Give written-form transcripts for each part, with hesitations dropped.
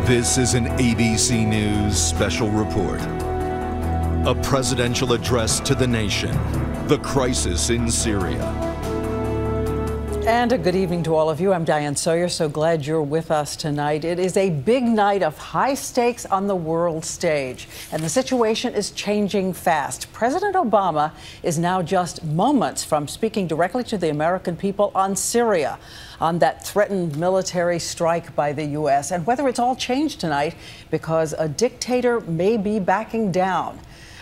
This is an ABC News special report. A presidential address to the nation. The crisis in Syria. And a good evening to all of you. I'm Diane Sawyer. So glad you're with us tonight. It is a big night of high stakes on the world stage, and the situation is changing fast. President Obama is now just moments from speaking directly to the American people on Syria, on that threatened military strike by the U.S., and whether it's all changed tonight because a dictator may be backing down.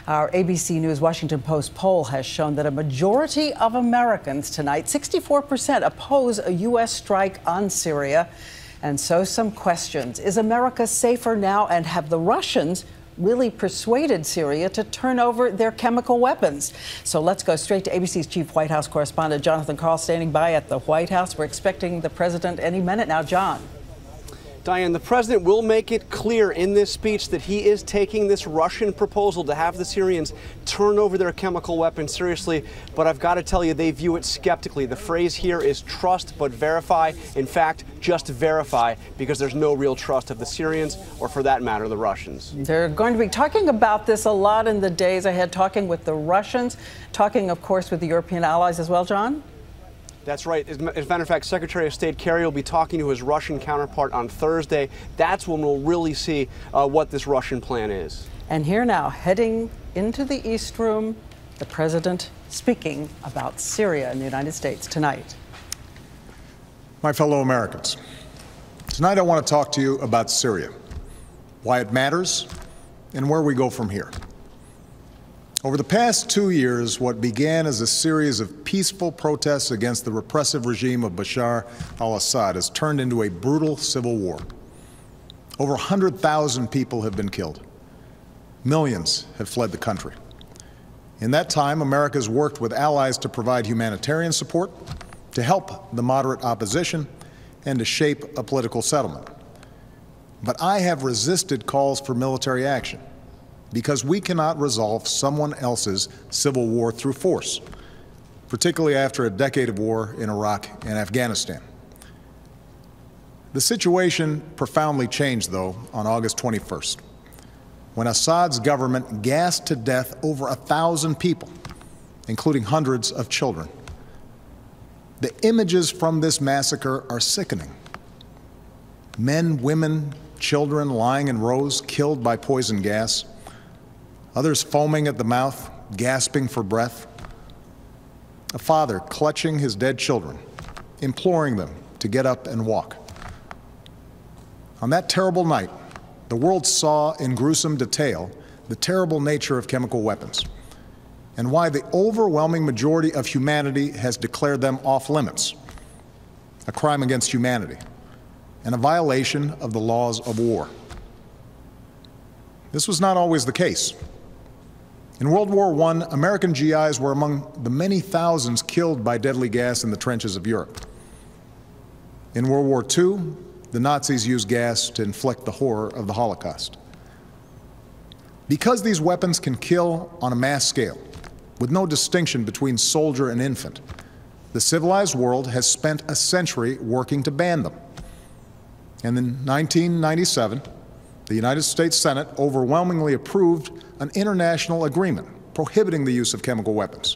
Our ABC News Washington Post poll has shown that a majority of Americans tonight, 64%, oppose a U.S. strike on Syria. And so some questions. Is America safer now, and have the Russians really persuaded Syria to turn over their chemical weapons? So let's go straight to ABC's chief White House correspondent, Jonathan Karl, standing by at the White House. We're expecting the president any minute now. John. Diane, the president will make it clear in this speech that he is taking this Russian proposal to have the Syrians turn over their chemical weapons seriously, but I've got to tell you, they view it skeptically. The phrase here is trust but verify. In fact, just verify, because there's no real trust of the Syrians, or for that matter, the Russians. They're going to be talking about this a lot in the days ahead, talking with the Russians, talking, of course, with the European allies as well, John? That's right. As a matter of fact, Secretary of State Kerry will be talking to his Russian counterpart on Thursday. That's when we'll really see what this Russian plan is. And here now, heading into the East Room, the president speaking about Syria in the United States tonight. My fellow Americans, tonight I want to talk to you about Syria, why it matters, and where we go from here. Over the past 2 years, what began as a series of peaceful protests against the repressive regime of Bashar al-Assad has turned into a brutal civil war. Over 100,000 people have been killed. Millions have fled the country. In that time, America has worked with allies to provide humanitarian support, to help the moderate opposition, and to shape a political settlement. But I have resisted calls for military action, because we cannot resolve someone else's civil war through force, particularly after a decade of war in Iraq and Afghanistan. The situation profoundly changed, though, on August 21st, when Assad's government gassed to death over 1,000 people, including hundreds of children. The images from this massacre are sickening. Men, women, children lying in rows, killed by poison gas. Others foaming at the mouth, gasping for breath. A father clutching his dead children, imploring them to get up and walk. On that terrible night, the world saw in gruesome detail the terrible nature of chemical weapons and why the overwhelming majority of humanity has declared them off limits, a crime against humanity, and a violation of the laws of war. This was not always the case. In World War I, American GIs were among the many thousands killed by deadly gas in the trenches of Europe. In World War II, the Nazis used gas to inflict the horror of the Holocaust. Because these weapons can kill on a mass scale, with no distinction between soldier and infant, the civilized world has spent a century working to ban them. And in 1997, the United States Senate overwhelmingly approved an international agreement prohibiting the use of chemical weapons,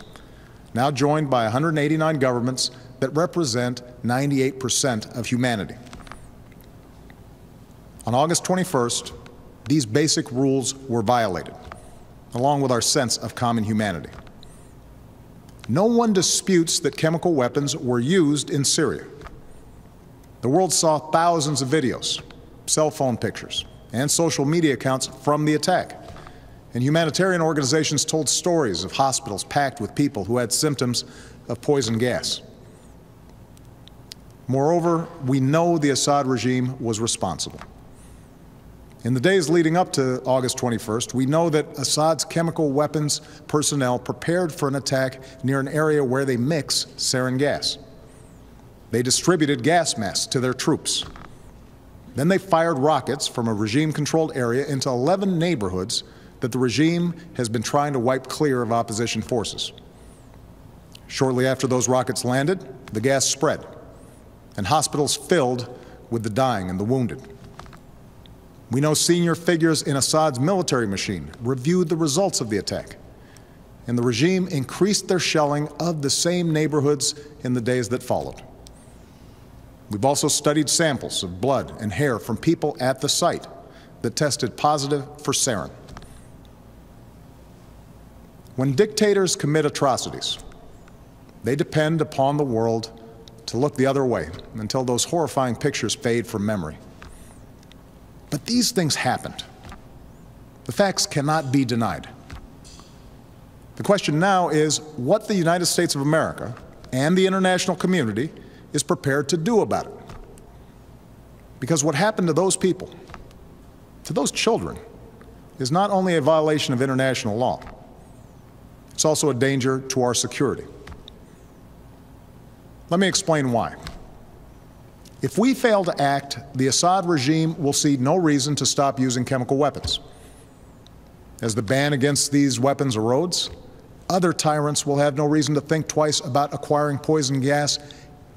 now joined by 189 governments that represent 98% of humanity. On August 21st, these basic rules were violated, along with our sense of common humanity. No one disputes that chemical weapons were used in Syria. The world saw thousands of videos, cell phone pictures, and social media accounts from the attack. And humanitarian organizations told stories of hospitals packed with people who had symptoms of poison gas. Moreover, we know the Assad regime was responsible. In the days leading up to August 21st, we know that Assad's chemical weapons personnel prepared for an attack near an area where they mix sarin gas. They distributed gas masks to their troops. Then they fired rockets from a regime-controlled area into 11 neighborhoods that the regime has been trying to wipe clear of opposition forces. Shortly after those rockets landed, the gas spread, and hospitals filled with the dying and the wounded. We know senior figures in Assad's military machine reviewed the results of the attack, and the regime increased their shelling of the same neighborhoods in the days that followed. We've also studied samples of blood and hair from people at the site that tested positive for sarin. When dictators commit atrocities, they depend upon the world to look the other way until those horrifying pictures fade from memory. But these things happened. The facts cannot be denied. The question now is what the United States of America and the international community is prepared to do about it. Because what happened to those people, to those children, is not only a violation of international law, it's also a danger to our security. Let me explain why. If we fail to act, the Assad regime will see no reason to stop using chemical weapons. As the ban against these weapons erodes, other tyrants will have no reason to think twice about acquiring poison gas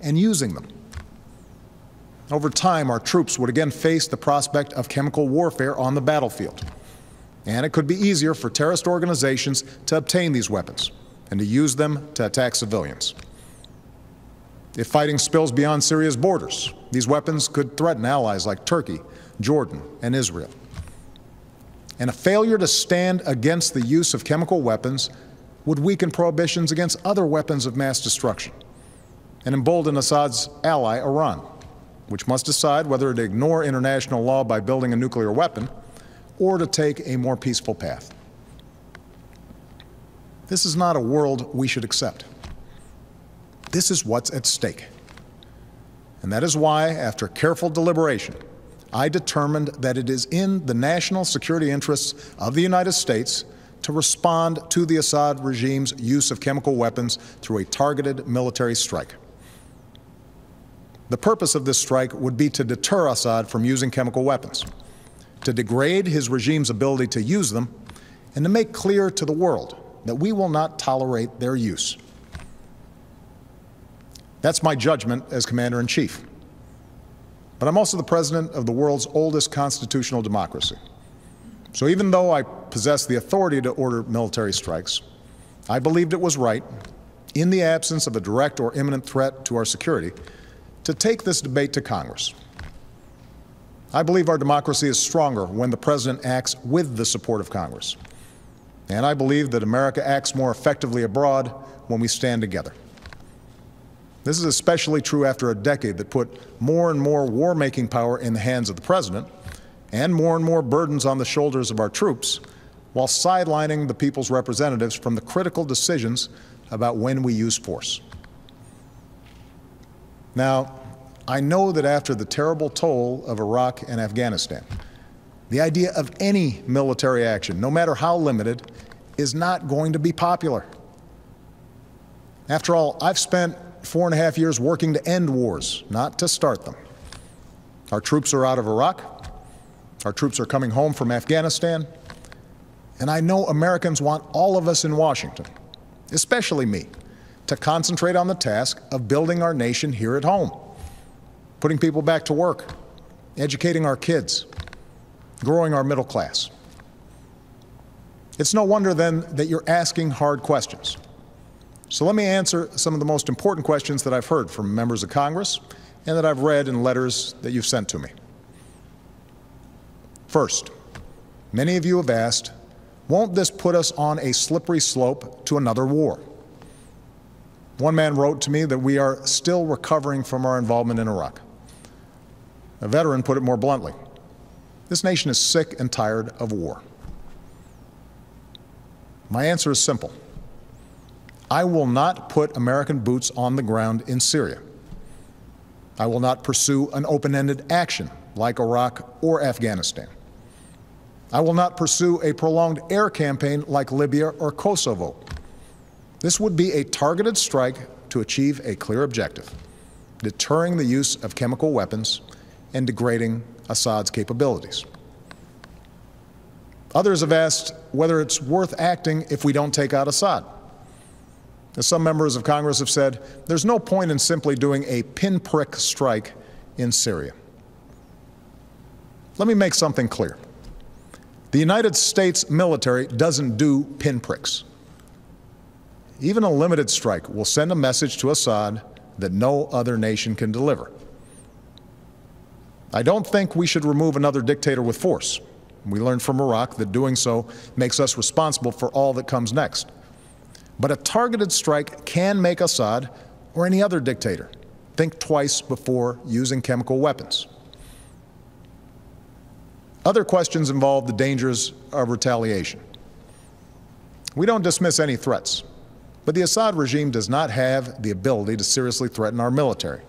and using them. Over time, our troops would again face the prospect of chemical warfare on the battlefield. And it could be easier for terrorist organizations to obtain these weapons and to use them to attack civilians. If fighting spills beyond Syria's borders, these weapons could threaten allies like Turkey, Jordan, and Israel. And a failure to stand against the use of chemical weapons would weaken prohibitions against other weapons of mass destruction and embolden Assad's ally, Iran, which must decide whether to ignore international law by building a nuclear weapon or to take a more peaceful path. This is not a world we should accept. This is what's at stake. And that is why, after careful deliberation, I determined that it is in the national security interests of the United States to respond to the Assad regime's use of chemical weapons through a targeted military strike. The purpose of this strike would be to deter Assad from using chemical weapons, to degrade his regime's ability to use them, and to make clear to the world that we will not tolerate their use. That's my judgment as Commander-in-Chief. But I'm also the President of the world's oldest constitutional democracy. So even though I possess the authority to order military strikes, I believed it was right, in the absence of a direct or imminent threat to our security, to take this debate to Congress. I believe our democracy is stronger when the President acts with the support of Congress. And I believe that America acts more effectively abroad when we stand together. This is especially true after a decade that put more and more war-making power in the hands of the President and more burdens on the shoulders of our troops, while sidelining the people's representatives from the critical decisions about when we use force. Now, I know that after the terrible toll of Iraq and Afghanistan, the idea of any military action, no matter how limited, is not going to be popular. After all, I've spent 4.5 years working to end wars, not to start them. Our troops are out of Iraq. Our troops are coming home from Afghanistan. And I know Americans want all of us in Washington, especially me, to concentrate on the task of building our nation here at home, putting people back to work, educating our kids, growing our middle class. It's no wonder then that you're asking hard questions. So let me answer some of the most important questions that I've heard from members of Congress and that I've read in letters that you've sent to me. First, many of you have asked, won't this put us on a slippery slope to another war? One man wrote to me that we are still recovering from our involvement in Iraq. A veteran put it more bluntly. This nation is sick and tired of war. My answer is simple. I will not put American boots on the ground in Syria. I will not pursue an open-ended action like Iraq or Afghanistan. I will not pursue a prolonged air campaign like Libya or Kosovo. This would be a targeted strike to achieve a clear objective, deterring the use of chemical weapons and degrading Assad's capabilities. Others have asked whether it's worth acting if we don't take out Assad. As some members of Congress have said, there's no point in simply doing a pinprick strike in Syria. Let me make something clear. The United States military doesn't do pinpricks. Even a limited strike will send a message to Assad that no other nation can deliver. I don't think we should remove another dictator with force. We learned from Iraq that doing so makes us responsible for all that comes next. But a targeted strike can make Assad, or any other dictator, think twice before using chemical weapons. Other questions involve the dangers of retaliation. We don't dismiss any threats, but the Assad regime does not have the ability to seriously threaten our military.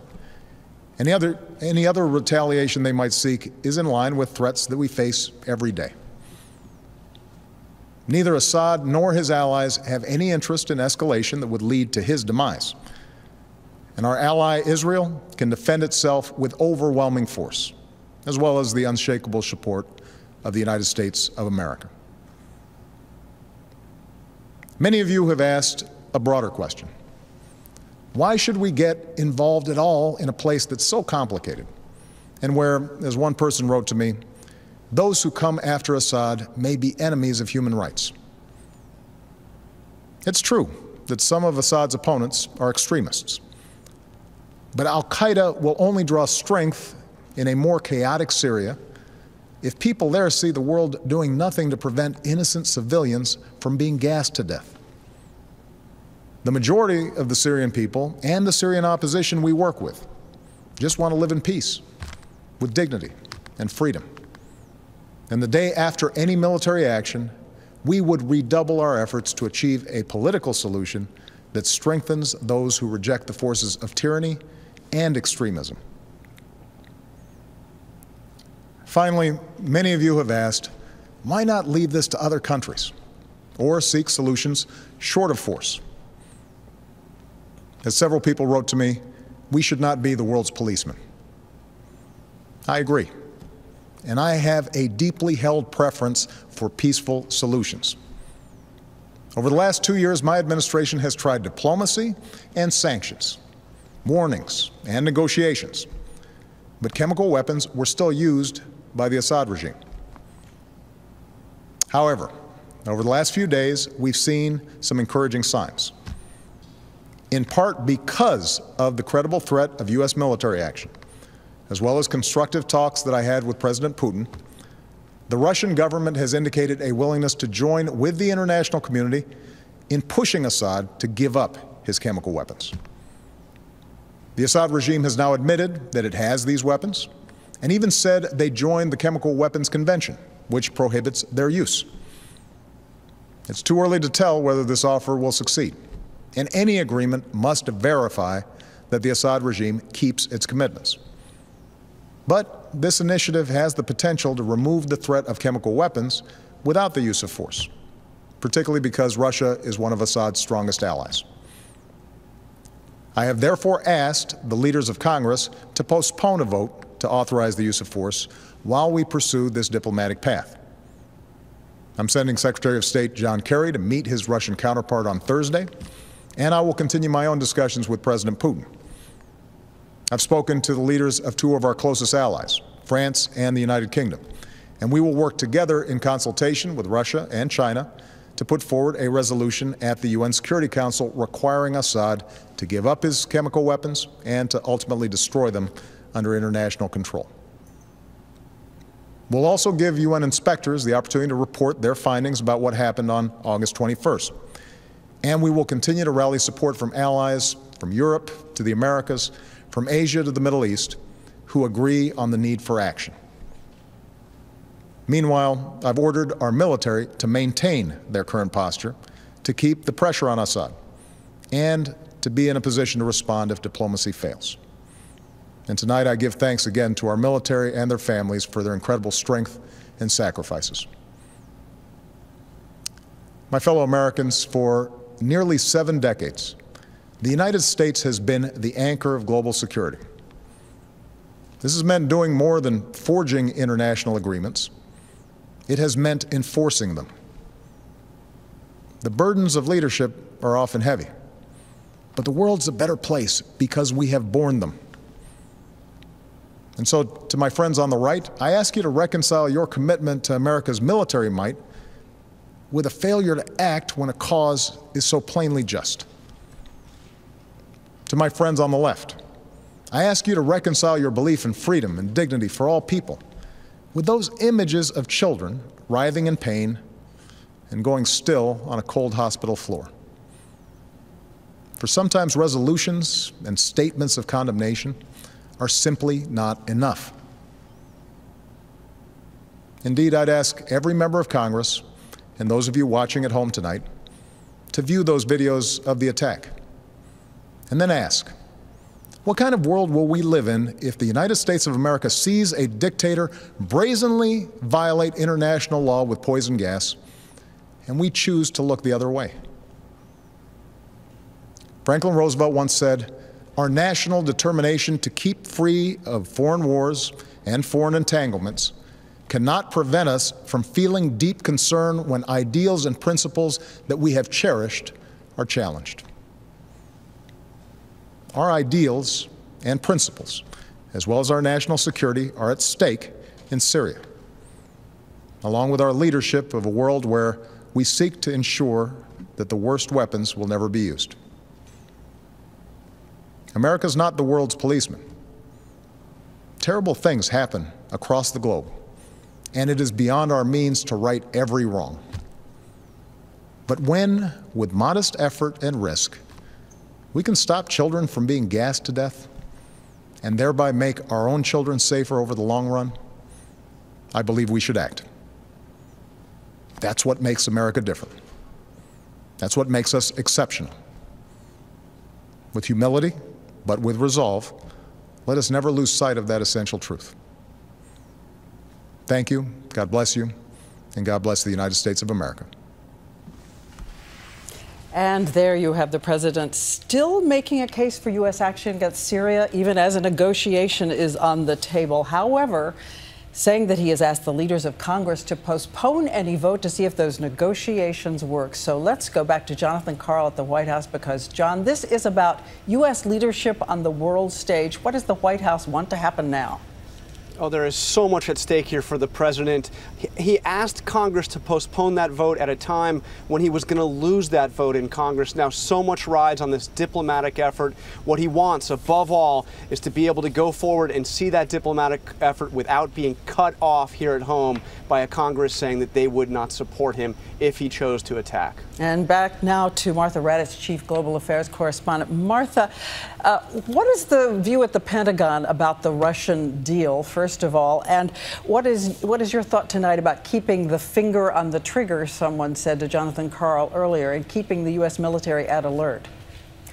Any other retaliation they might seek is in line with threats that we face every day. Neither Assad nor his allies have any interest in escalation that would lead to his demise. And our ally Israel can defend itself with overwhelming force, as well as the unshakable support of the United States of America. Many of you have asked a broader question. Why should we get involved at all in a place that's so complicated and where, as one person wrote to me, those who come after Assad may be enemies of human rights? It's true that some of Assad's opponents are extremists, but al-Qaeda will only draw strength in a more chaotic Syria if people there see the world doing nothing to prevent innocent civilians from being gassed to death. The majority of the Syrian people and the Syrian opposition we work with just want to live in peace, with dignity and freedom. And the day after any military action, we would redouble our efforts to achieve a political solution that strengthens those who reject the forces of tyranny and extremism. Finally, many of you have asked, why not leave this to other countries or seek solutions short of force? As several people wrote to me, we should not be the world's policeman. I agree, and I have a deeply held preference for peaceful solutions. Over the last 2 years, my administration has tried diplomacy and sanctions, warnings and negotiations, but chemical weapons were still used by the Assad regime. However, over the last few days, we've seen some encouraging signs. In part because of the credible threat of U.S. military action, as well as constructive talks that I had with President Putin, the Russian government has indicated a willingness to join with the international community in pushing Assad to give up his chemical weapons. The Assad regime has now admitted that it has these weapons, and even said they joined the Chemical Weapons Convention, which prohibits their use. It's too early to tell whether this offer will succeed, and any agreement must verify that the Assad regime keeps its commitments. But this initiative has the potential to remove the threat of chemical weapons without the use of force, particularly because Russia is one of Assad's strongest allies. I have therefore asked the leaders of Congress to postpone a vote to authorize the use of force while we pursue this diplomatic path. I'm sending Secretary of State John Kerry to meet his Russian counterpart on Thursday, and I will continue my own discussions with President Putin. I've spoken to the leaders of two of our closest allies, France and the United Kingdom, and we will work together in consultation with Russia and China to put forward a resolution at the UN Security Council requiring Assad to give up his chemical weapons and to ultimately destroy them under international control. We'll also give UN inspectors the opportunity to report their findings about what happened on August 21st. And we will continue to rally support from allies from Europe to the Americas, from Asia to the Middle East, who agree on the need for action. Meanwhile, I've ordered our military to maintain their current posture, to keep the pressure on Assad, and to be in a position to respond if diplomacy fails. And tonight I give thanks again to our military and their families for their incredible strength and sacrifices. My fellow Americans, for nearly 7 decades, the United States has been the anchor of global security. This has meant doing more than forging international agreements. It has meant enforcing them. The burdens of leadership are often heavy, but the world's a better place because we have borne them. And so, to my friends on the right, I ask you to reconcile your commitment to America's military might with a failure to act when a cause is so plainly just. To my friends on the left, I ask you to reconcile your belief in freedom and dignity for all people with those images of children writhing in pain and going still on a cold hospital floor. For sometimes resolutions and statements of condemnation are simply not enough. Indeed, I'd ask every member of Congress and those of you watching at home tonight to view those videos of the attack and then ask, what kind of world will we live in if the United States of America sees a dictator brazenly violate international law with poison gas and we choose to look the other way? Franklin Roosevelt once said, "Our national determination to keep free of foreign wars and foreign entanglements cannot prevent us from feeling deep concern when ideals and principles that we have cherished are challenged." Our ideals and principles, as well as our national security, are at stake in Syria, along with our leadership of a world where we seek to ensure that the worst weapons will never be used. America is not the world's policeman. Terrible things happen across the globe, and it is beyond our means to right every wrong. But when, with modest effort and risk, we can stop children from being gassed to death and thereby make our own children safer over the long run, I believe we should act. That's what makes America different. That's what makes us exceptional. With humility, but with resolve, let us never lose sight of that essential truth. Thank you, God bless you, and God bless the United States of America. And there you have the president still making a case for U.S. action against Syria, even as a negotiation is on the table. However, saying that he has asked the leaders of Congress to postpone any vote to see if those negotiations work. So let's go back to Jonathan Karl at the White House, because, John, this is about U.S. leadership on the world stage. What does the White House want to happen now? Oh, there is so much at stake here for the president. He asked Congress to postpone that vote at a time when he was going to lose that vote in Congress. Now, so much rides on this diplomatic effort. What he wants, above all, is to be able to go forward and see that diplomatic effort without being cut off here at home by a Congress saying that they would not support him if he chose to attack. And back now to Martha Raddatz, Chief Global Affairs Correspondent. Martha, what is the view at the Pentagon about the Russian deal, first of all? And what is your thought tonight about keeping the finger on the trigger, someone said to Jonathan Karl earlier, and keeping the U.S. military at alert?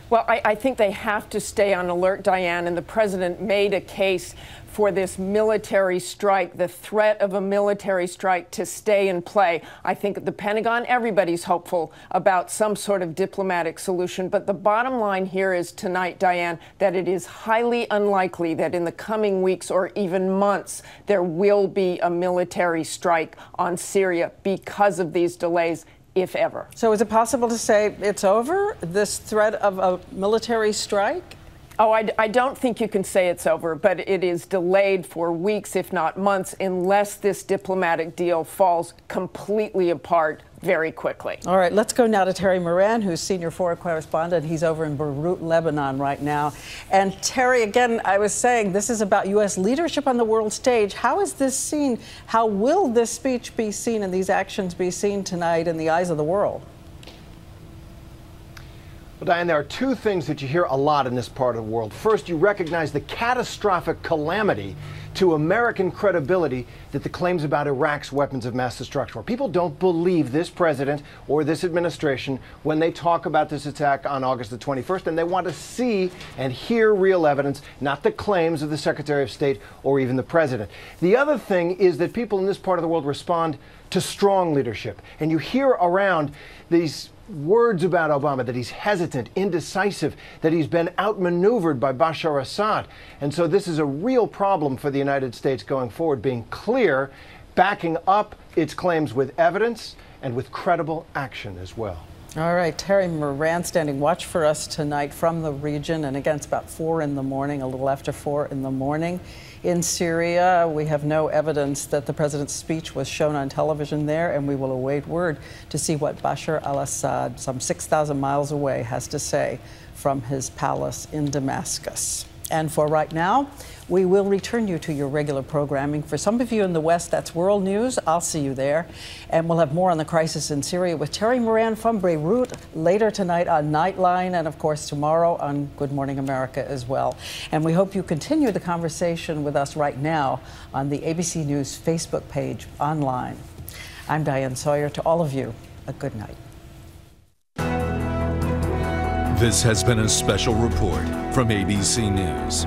Well, I think they have to stay on alert, Diane, and the president made a case for this military strike, the threat of a military strike, to stay in play. I think at the Pentagon, everybody's hopeful about some sort of diplomatic solution. But the bottom line here is tonight, Diane, that it is highly unlikely that in the coming weeks or even months there will be a military strike on Syria because of these delays, if ever. So is it possible to say it's over, this threat of a military strike? Oh, I don't think you can say it's over, but it is delayed for weeks, if not months, unless this diplomatic deal falls completely apart very quickly. All right, let's go now to Terry Moran, who's senior foreign correspondent. He's over in Beirut, Lebanon right now. And Terry, again, I was saying this is about U.S. leadership on the world stage. How is this seen? How will this speech be seen and these actions be seen tonight in the eyes of the world? Well, Diane, there are two things that you hear a lot in this part of the world. First, you recognize the catastrophic calamity to American credibility that the claims about Iraq's weapons of mass destruction were. People don't believe this president or this administration when they talk about this attack on August the 21st, and they want to see and hear real evidence, not the claims of the Secretary of State or even the president. The other thing is that people in this part of the world respond to strong leadership, and you hear around these words about Obama, that he's hesitant, indecisive, that he's been outmaneuvered by Bashar Assad. And so this is a real problem for the United States going forward, being clear, backing up its claims with evidence and with credible action as well. All right, Terry Moran standing watch for us tonight from the region. And again, it's about 4 in the morning, a little after 4 in the morning. In Syria, we have no evidence that the president's speech was shown on television there, and we will await word to see what Bashar al-Assad, some 6,000 miles away, has to say from his palace in Damascus. And for right now, we will return you to your regular programming. For some of you in the West, that's World News. I'll see you there. And we'll have more on the crisis in Syria with Terry Moran from Beirut later tonight on Nightline, and of course tomorrow on Good Morning America as well. And we hope you continue the conversation with us right now on the ABC News Facebook page online. I'm Diane Sawyer. To all of you, a good night. This has been a special report from ABC News.